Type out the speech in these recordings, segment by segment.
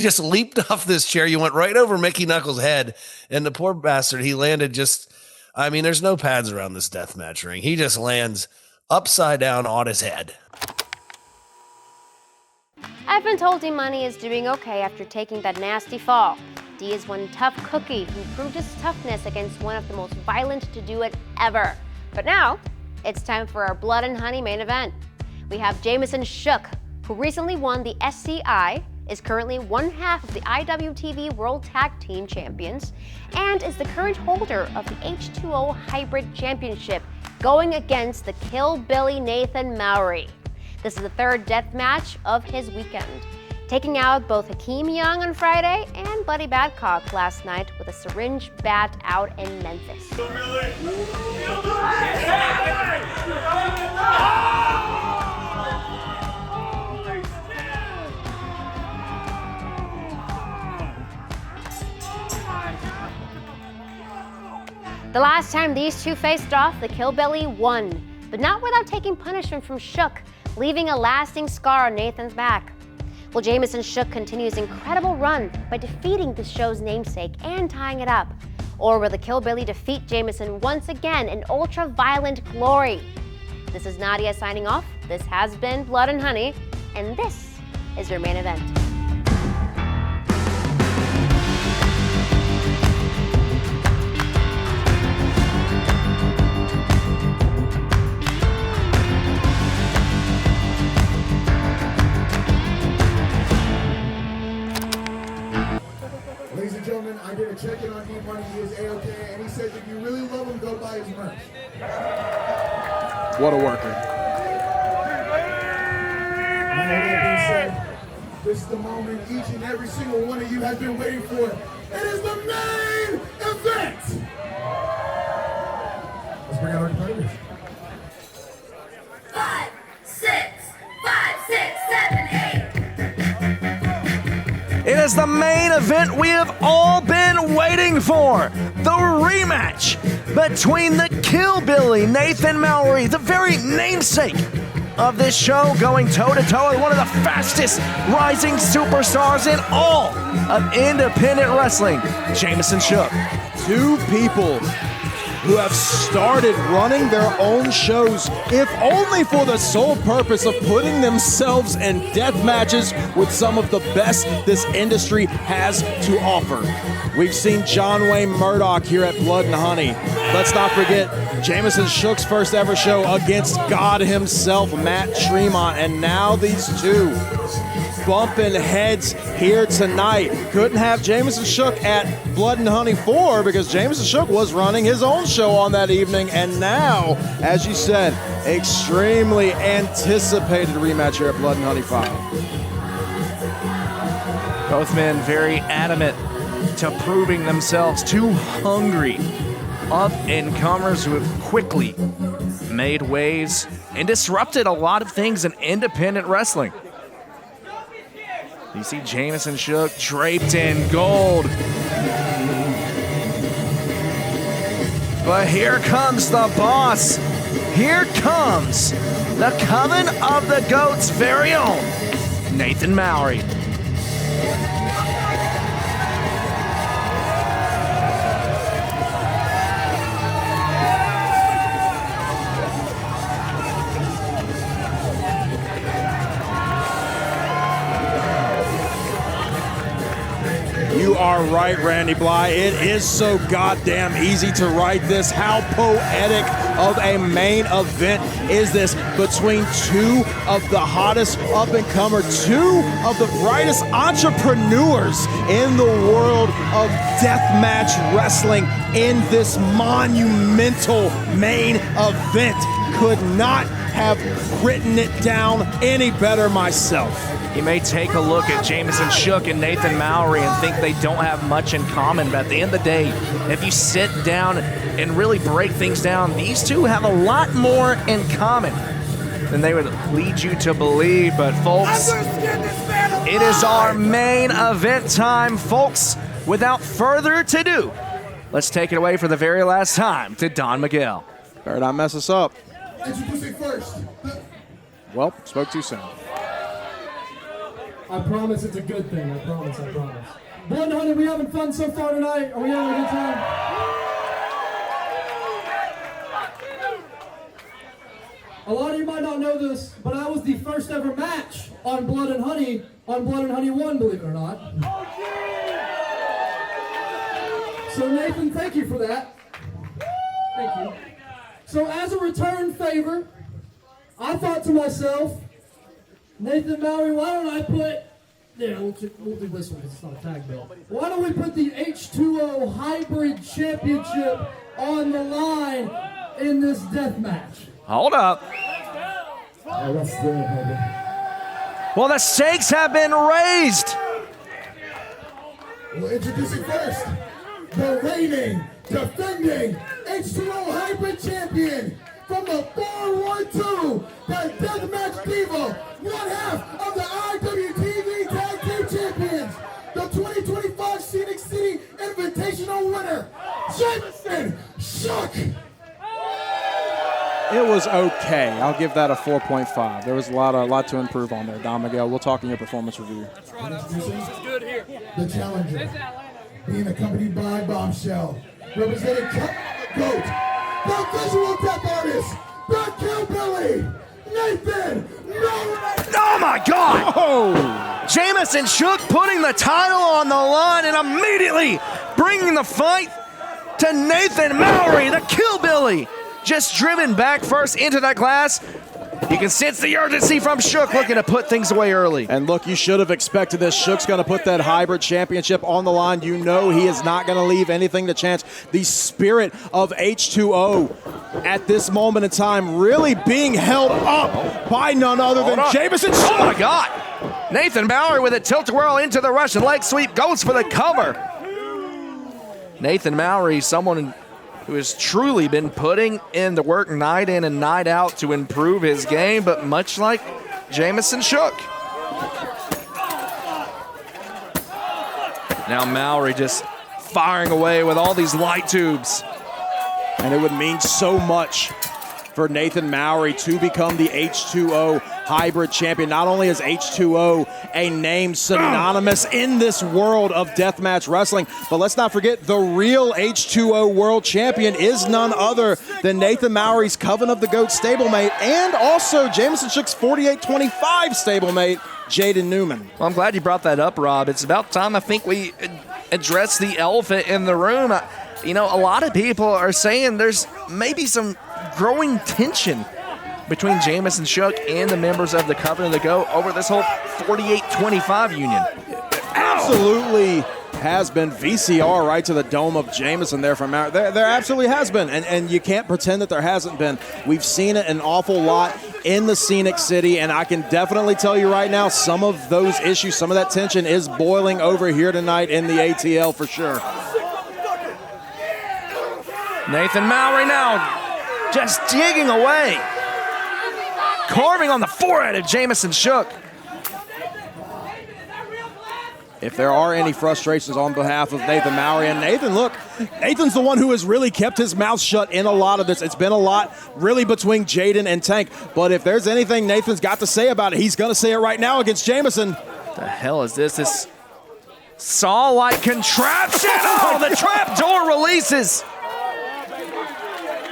just leaped off this chair. You went right over Mickey Knuckles' head, and the poor bastard, he landed just, I mean, there's no pads around this deathmatch ring. He just lands upside down on his head. I've been told Munny is doing okay after taking that nasty fall. D is one tough cookie who proved his toughness against one of the most violent to do it ever. But now, it's time for our Blood and Honey main event. We have Jamesen Shook, who recently won the SCI, is currently one half of the IWTV World Tag Team Champions, and is the current holder of the H2O Hybrid Championship, going against the Killbilly Nathan Mowery. This is the third death match of his weekend, taking out both Hakeem Young on Friday and Buddy Badcock last night with a syringe bat out in Memphis. The last time these two faced off, the Killbilly won, but not without taking punishment from Shook, leaving a lasting scar on Nathan's back. Well, Jamesen Shook continues his incredible run by defeating the show's namesake and tying it up. Or will the Killbilly defeat Jamesen once again in ultra-violent glory? This is Naddya signing off. This has been Blood and Honey, and this is your main event. Ladies and gentlemen, I did a check-in on D-Money. He is A-OK, and he says if you really love him, go buy his merch. What a worker. And that being said, this is the moment each and every single one of you has been waiting for. It is the main event! Let's bring out our competitors. 5, 6, 5, 6, 7, 8. It is the main event we have all been waiting for. The rematch between the Killbilly Nathan Mowery, the very namesake of this show, going toe-to-toe with one of the fastest rising superstars in all of independent wrestling, Jamesen Shook. Two people who have started running their own shows, if only for the sole purpose of putting themselves in death matches with some of the best this industry has to offer. We've seen John Wayne Murdoch here at Blood and Honey. Let's not forget Jamesen Shook's first ever show against God himself, Matt Tremont, and now these two bumping heads here tonight. Couldn't have Jamesen Shook at Blood and Honey 4 because Jamesen Shook was running his own show on that evening, and now, as you said, extremely anticipated rematch here at Blood and Honey 5. Both men very adamant to proving themselves, two hungry up-and-comers who have quickly made waves and disrupted a lot of things in independent wrestling. You see Jamesen Shook draped in gold. But here comes the boss. Here comes the Coven of the Goat's very own Nathan Mowery. You are right, Randy Bly. It is so goddamn easy to write this. How poetic of a main event is this between two of the hottest up-and-comer, two of the brightest entrepreneurs in the world of deathmatch wrestling in this monumental main event. Could not have written it down any better myself. You may take a look at Jamesen Shook and Nathan Mowery and think they don't have much in common, but at the end of the day, if you sit down and really break things down, these two have a lot more in common than they would lead you to believe. But folks, it is our main event time, folks. Without further ado, let's take it away for the very last time to Don Miguel. Better not mess us up. Introducing first. Well, spoke too soon. I promise it's a good thing. I promise. Blood and Honey, we having fun so far tonight? Are we having a good time? A lot of you might not know this, but I was the first ever match on Blood and Honey 1, believe it or not. So Nathan, thank you for that. Thank you. So as a return favor, I thought to myself, Nathan Mowery, why don't I put, we'll do this one because it's not a tag belt. Why don't we put the H2O Hybrid Championship on the line in this death match? Hold up. Oh, that's good, baby. Well, the stakes have been raised. We'll introduce it first. The reigning, defending H2O Hybrid Champion from the 412, the Deathmatch Diva, one half of the IWTV Tag Team Champions, the 2025 Scenic City Invitational winner, Jamesen Shook. It was okay. I'll give that a 4.5. There was a lot to improve on there. Don Miguel, we'll talk in your performance review. The challenger, being accompanied by Bombshell, representing GOAT, the visual death artist, the Killbilly Nathan Mowery. Oh my God! Oh! Jamesen Shook putting the title on the line and immediately bringing the fight to Nathan Mowery, the Killbilly. Just driven back first into that glass. You can sense the urgency from Shook looking to put things away early. And look, you should have expected this. Shook's going to put that hybrid championship on the line. You know he is not going to leave anything to chance. The spirit of H2O at this moment in time really being held up by none other than Jamesen Shook. Oh my God! Nathan Mowery with a tilt-a-whirl into the Russian leg sweep, goes for the cover. Nathan Mowery, someone who has truly been putting in the work night in and night out to improve his game, but much like Jamesen Shook. Now Mowery just firing away with all these light tubes. And it would mean so much for Nathan Mowery to become the H2O hybrid champion. Not only is H2O a name synonymous in this world of deathmatch wrestling, but let's not forget the real H2O world champion is none other than Nathan Mowery's Coven of the Goat stablemate and also Jamesen Shook's 48-25 stablemate, Jaden Newman. Well, I'm glad you brought that up, Rob. It's about time I think we address the elephant in the room. You know, a lot of people are saying there's maybe some growing tension between Jamesen Shook and the members of the Coven of the Goat over this whole 48-25 union. Absolutely has been VCR right to the dome of Jamesen there from out. There absolutely has been, and you can't pretend that there hasn't been. We've seen it an awful lot in the Scenic City, and I can definitely tell you right now, some of those issues, some of that tension is boiling over here tonight in the ATL for sure. Nathan Mowery now just digging away, carving on the forehead of Jamesen Shook. If there are any frustrations on behalf of Nathan Mowery, and Nathan, look, Nathan's the one who has really kept his mouth shut in a lot of this. It's been a lot really between Jaden and Tank, but if there's anything Nathan's got to say about it, he's going to say it right now against Jamesen. The hell is this? This saw-like contraption. Oh, the trap door releases.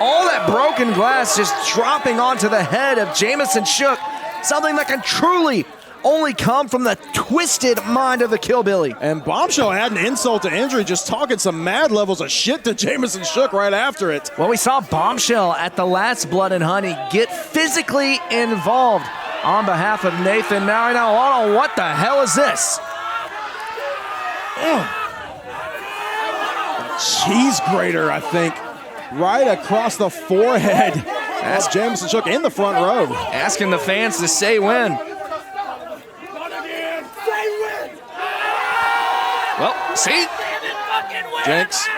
All that broken glass just dropping onto the head of Jamesen Shook. Something that can truly only come from the twisted mind of the Killbilly. And Bombshell had an insult to injury, just talking some mad levels of shit to Jamesen Shook right after it. Well, we saw Bombshell at the last Blood and Honey get physically involved on behalf of Nathan Mowery. Now, hold on, what the hell is this? Cheese grater, I think, right across the forehead. That's Jamesen Shook in the front row. Asking the fans to say when. Well, see? Jenks.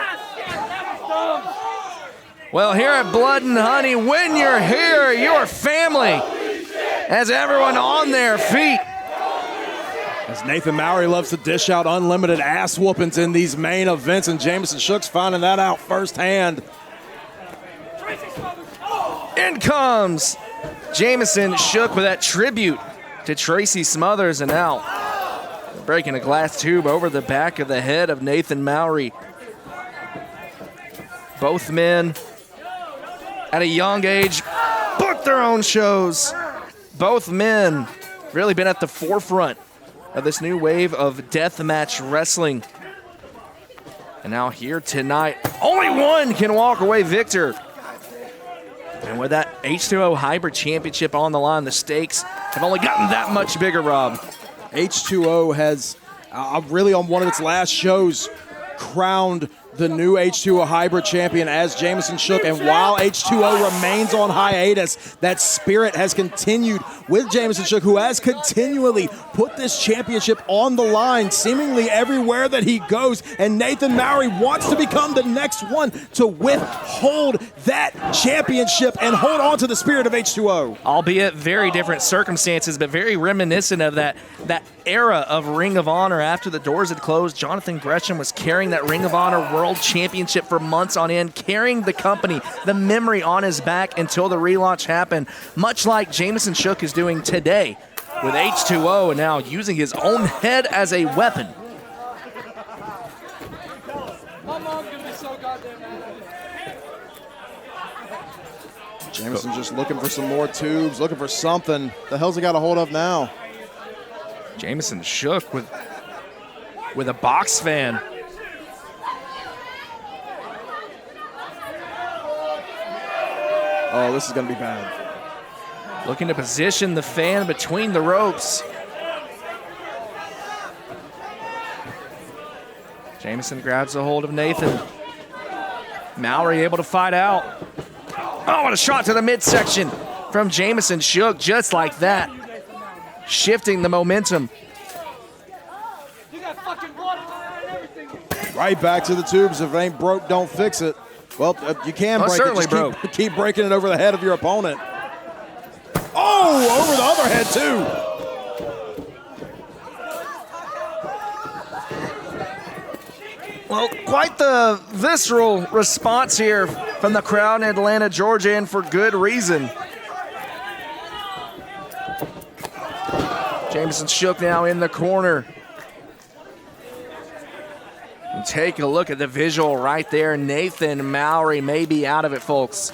Well, here at Blood and Honey, when you're here, your family has everyone on their feet. As Nathan Mowery loves to dish out unlimited ass whoopings in these main events, and Jamesen Shook's finding that out firsthand. In comes Jamesen Shook with that tribute to Tracy Smothers, and now breaking a glass tube over the back of the head of Nathan Mowery. Both men at a young age booked their own shows. Both men really been at the forefront of this new wave of deathmatch wrestling. And now here tonight, only one can walk away victor. And with that H2O Hybrid Championship on the line, the stakes have only gotten that much bigger, Rob. H2O has really on one of its last shows crowned the new H2O Hybrid Champion as Jamesen Shook. And while H2O remains on hiatus, that spirit has continued with Jamesen Shook, who has continually put this championship on the line seemingly everywhere that he goes. And Nathan Mowery wants to become the next one to withhold that championship and hold on to the spirit of H2O. Albeit very different circumstances, but very reminiscent of that era of Ring of Honor after the doors had closed. Jonathan Gresham was carrying that Ring of Honor World Championship for months on end, carrying the company, the memory on his back until the relaunch happened, much like Jamesen Shook is doing today with H2O and now using his own head as a weapon. Jamesen just looking for some more tubes, looking for something. The hell's he got a hold of now? Jamesen Shook with a box fan. Oh, this is going to be bad. Looking to position the fan between the ropes. Jamesen grabs a hold of Nathan. Mowery able to fight out. Oh, what a shot to the midsection from Jamesen Shook, just like that. Shifting the momentum. Right back to the tubes. If it ain't broke, don't fix it. Well, you can break it. Just keep breaking it over the head of your opponent. Oh, over the other head, too. Well, quite the visceral response here from the crowd in Atlanta, Georgia, and for good reason. Jamesen Shook now in the corner. And take a look at the visual right there. Nathan Mowery may be out of it, folks.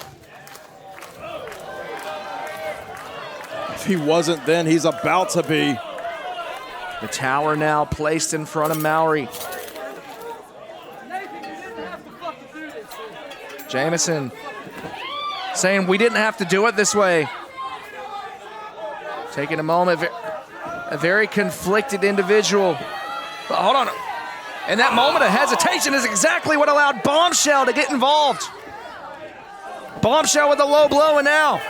If he wasn't then, he's about to be. The tower now placed in front of Mowery. Jamesen saying we didn't have to do it this way. Taking a moment, a very conflicted individual. But hold on. And that moment of hesitation is exactly what allowed Bombshell to get involved. Bombshell with a low blow, and now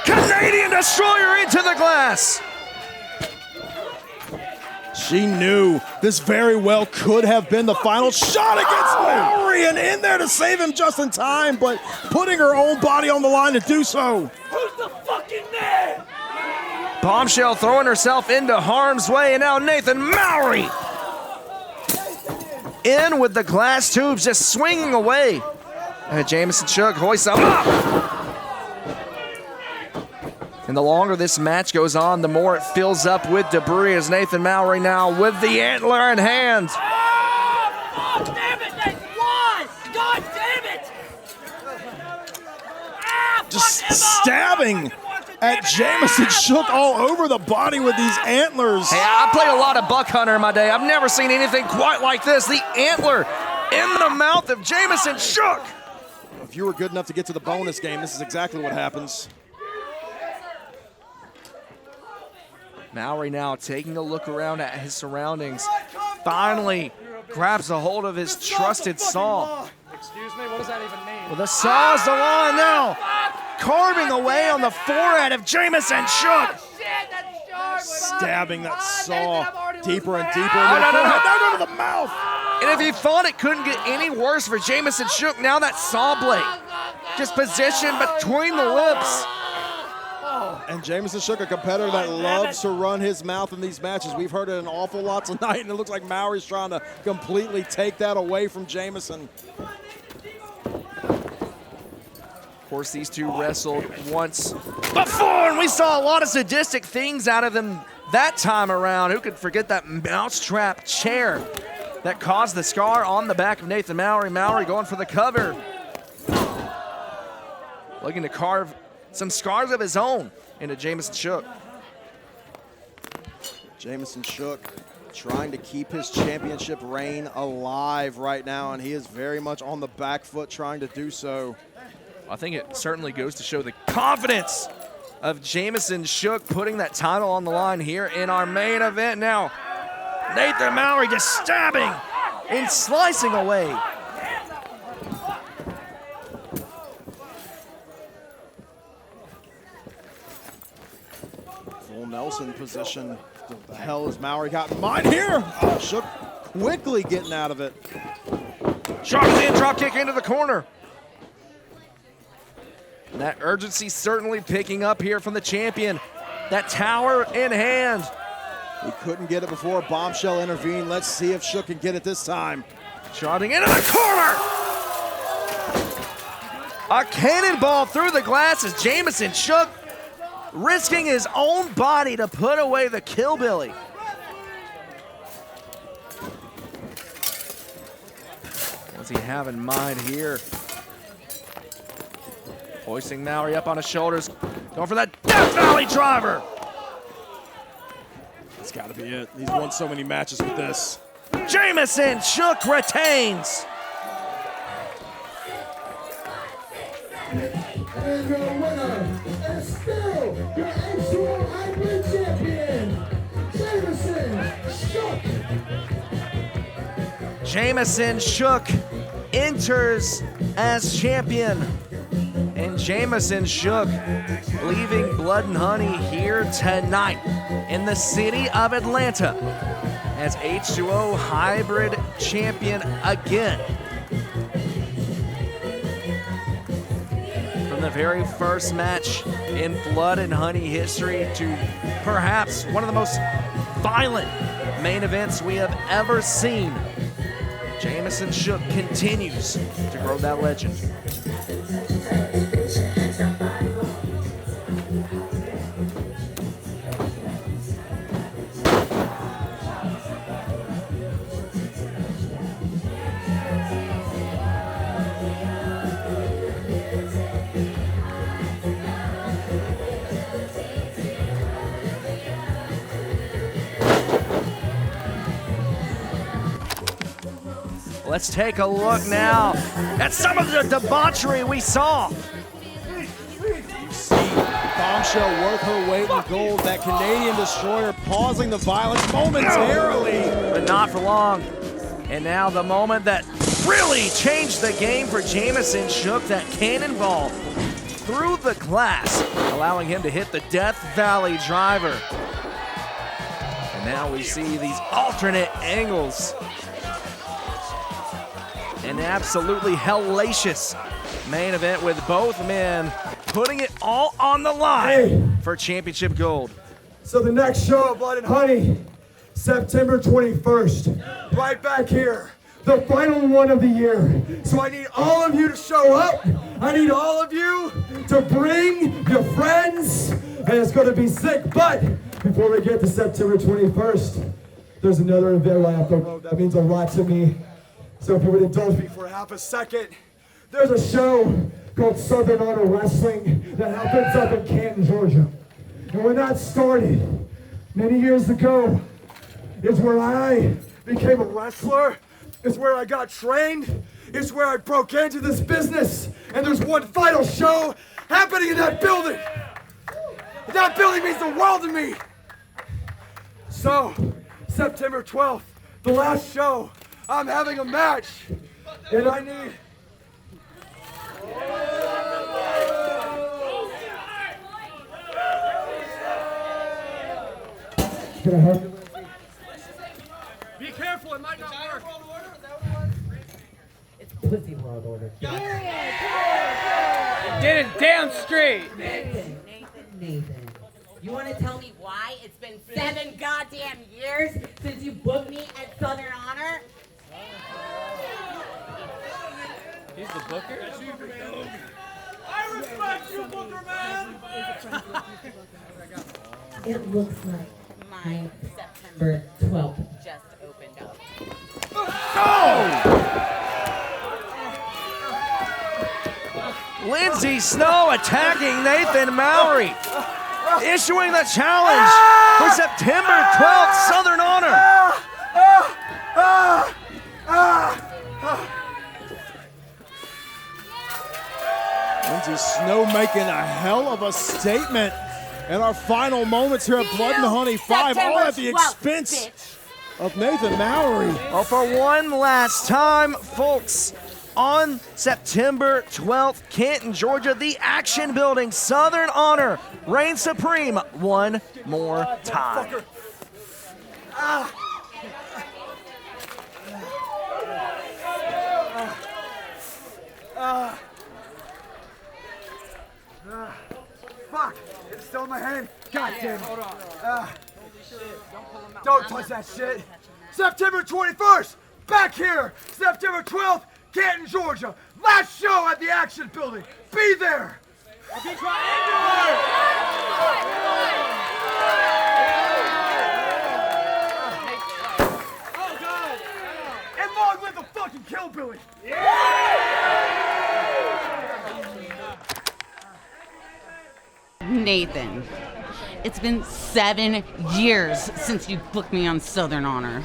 Canadian Destroyer into the glass. She knew this very well could have been the final shot against Mowery, and in there to save him just in time, but putting her own body on the line to do so. Who's the fucking man? Bombshell throwing herself into harm's way, and now Nathan Mowery in with the glass tubes, just swinging away. And Jamesen Shook hoists him up. And the longer this match goes on, the more it fills up with debris as Nathan Mowery now with the antler in hand. Oh, damn it, Nathan! Why? God damn it! Just stabbing at Jamesen Shook all over the body with these antlers. Hey, I played a lot of buck hunter in my day. I've never seen anything quite like this. The antler in the mouth of Jamesen Shook. If you were good enough to get to the bonus game, this is exactly what happens. Mowery now taking a look around at his surroundings. Finally grabs a hold of his trusted saw. Excuse me, what does that even mean? Well, the saw's the law now. Carving away on the forehead of Jamesen Shook. Stabbing that saw deeper and deeper into the forehead, down into the mouth. And if you thought it couldn't get any worse for Jamesen Shook, now that saw blade just positioned between the lips. And Jamesen Shook, a competitor that loves to run his mouth in these matches. We've heard it an awful lot tonight, and it looks like Mowery's trying to completely take that away from Jamesen. Of course, these two wrestled once before, and we saw a lot of sadistic things out of them that time around. Who could forget that mousetrap chair that caused the scar on the back of Nathan Mowery? Mowery going for the cover. Looking to carve some scars of his own into Jamesen Shook. Jamesen Shook trying to keep his championship reign alive right now, and he is very much on the back foot trying to do so. I think it certainly goes to show the confidence of Jamesen Shook putting that title on the line here in our main event. Now, Nathan Mowery just stabbing and slicing away. Full Nelson position. What the hell has Mowery got in mind here? Oh, Shook quickly getting out of it. Sharp in, drop kick into the corner. And that urgency certainly picking up here from the champion. That tower in hand. He couldn't get it before. Bombshell intervened. Let's see if Shook can get it this time. Charging into the corner. A cannonball through the glasses. Jamesen Shook risking his own body to put away the Killbilly. What's he have in mind here? Hoisting Mowery up on his shoulders. Going for that Death Valley driver. That's got to be it. He's won so many matches with this. Jamesen Shook retains. And your winner is still your IWA Hybrid Champion, Jamesen Shook. Jamesen Shook enters as champion. And Jamesen Shook leaving Blood and Honey here tonight in the city of Atlanta as H2O Hybrid Champion again. From the very first match in Blood and Honey history to perhaps one of the most violent main events we have ever seen, Jamesen Shook continues to grow that legend. Let's take a look now at some of the debauchery we saw. Bombshell worth her weight in gold. That Canadian destroyer pausing the violence momentarily. But not for long. And now the moment that really changed the game for Jamesen Shook, that cannonball through the glass, allowing him to hit the Death Valley driver. And now we see these alternate angles. An absolutely hellacious main event with both men putting it all on the line for championship gold. So the next show of Blood and Honey, September 21st, right back here, the final one of the year. So I need all of you to show up. I need all of you to bring your friends, and it's going to be sick. But before we get to September 21st, there's another event right up the road that means a lot to me. So if you would indulge me for half a second, there's a show called Southern Honor Wrestling that happens up in Canton, Georgia. And when that started, many years ago, is where I became a wrestler, is where I got trained, is where I broke into this business. And there's one final show happening in that building. And that building means the world to me. So, September 12th, the last show, I'm having a match, and I need... Can I help you? Be careful, it might not work. It's Pussy World Order. Did it damn straight. Nathan. You want to tell me why it's been 7 goddamn years since you booked me at Southern Honor? He's the booker. I respect you, Booker Man! It looks like my my September 12th just opened up. Lindsay Snow attacking Nathan Mowery, issuing the challenge for September 12th, Southern Honor. Lindsay Snow making a hell of a statement in our final moments here at Blood and Honey 5, all at the expense of Nathan Mowery. Well, for one last time, folks, on September 12th, Canton, Georgia, the Action Building, Southern Honor reigns supreme one more time. Fuck! It's still in my hand. God damn it. Don't touch that shit. September 21st, back here. September 12th, Canton, Georgia. Last show at the Action Building. Be there. And long live the fucking Killbilly. Nathan, it's been 7 years since you booked me on Southern Honor.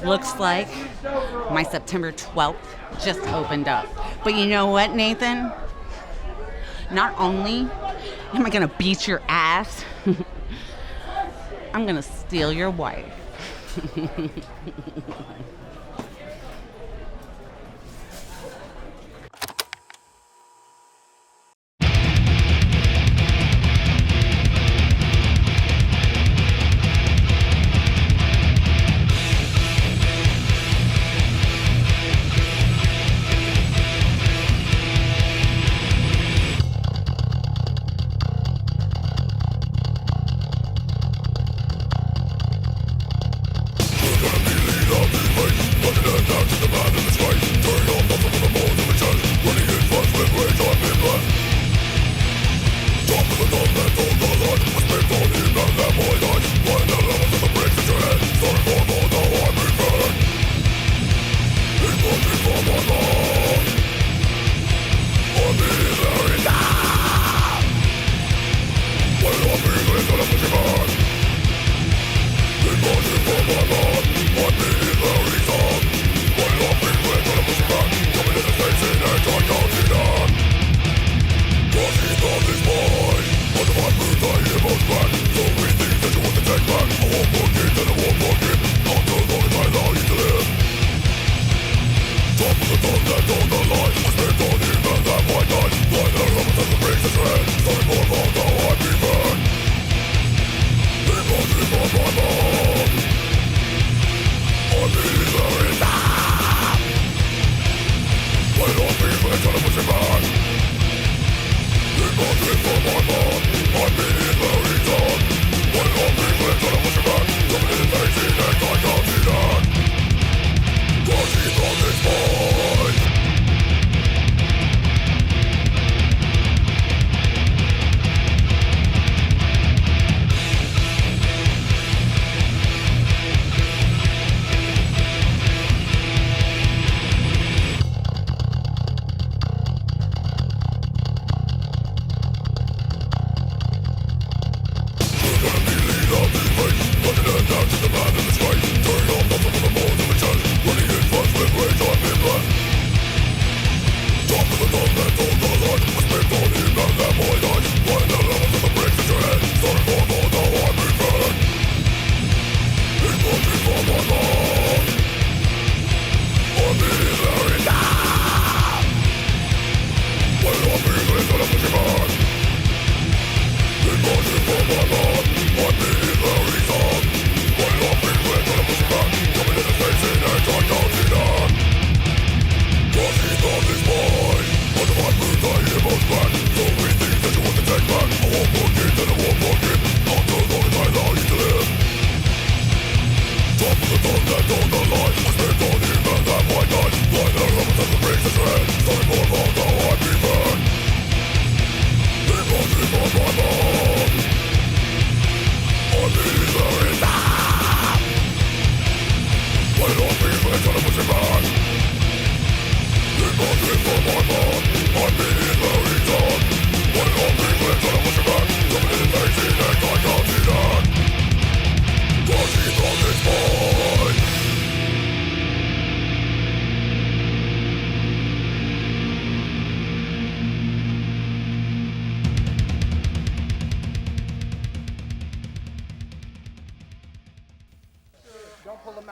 Looks like my September 12th just opened up. But you know what, Nathan? Not only am I gonna beat your ass, I'm gonna steal your wife.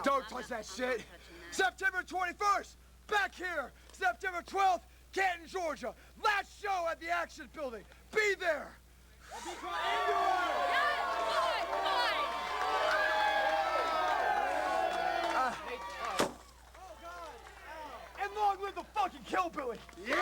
Don't touch that shit. September 21st, back here. September 12th, Canton, Georgia. Last show at the Action Building. Be there. And long live the fucking Killbilly. Yeah!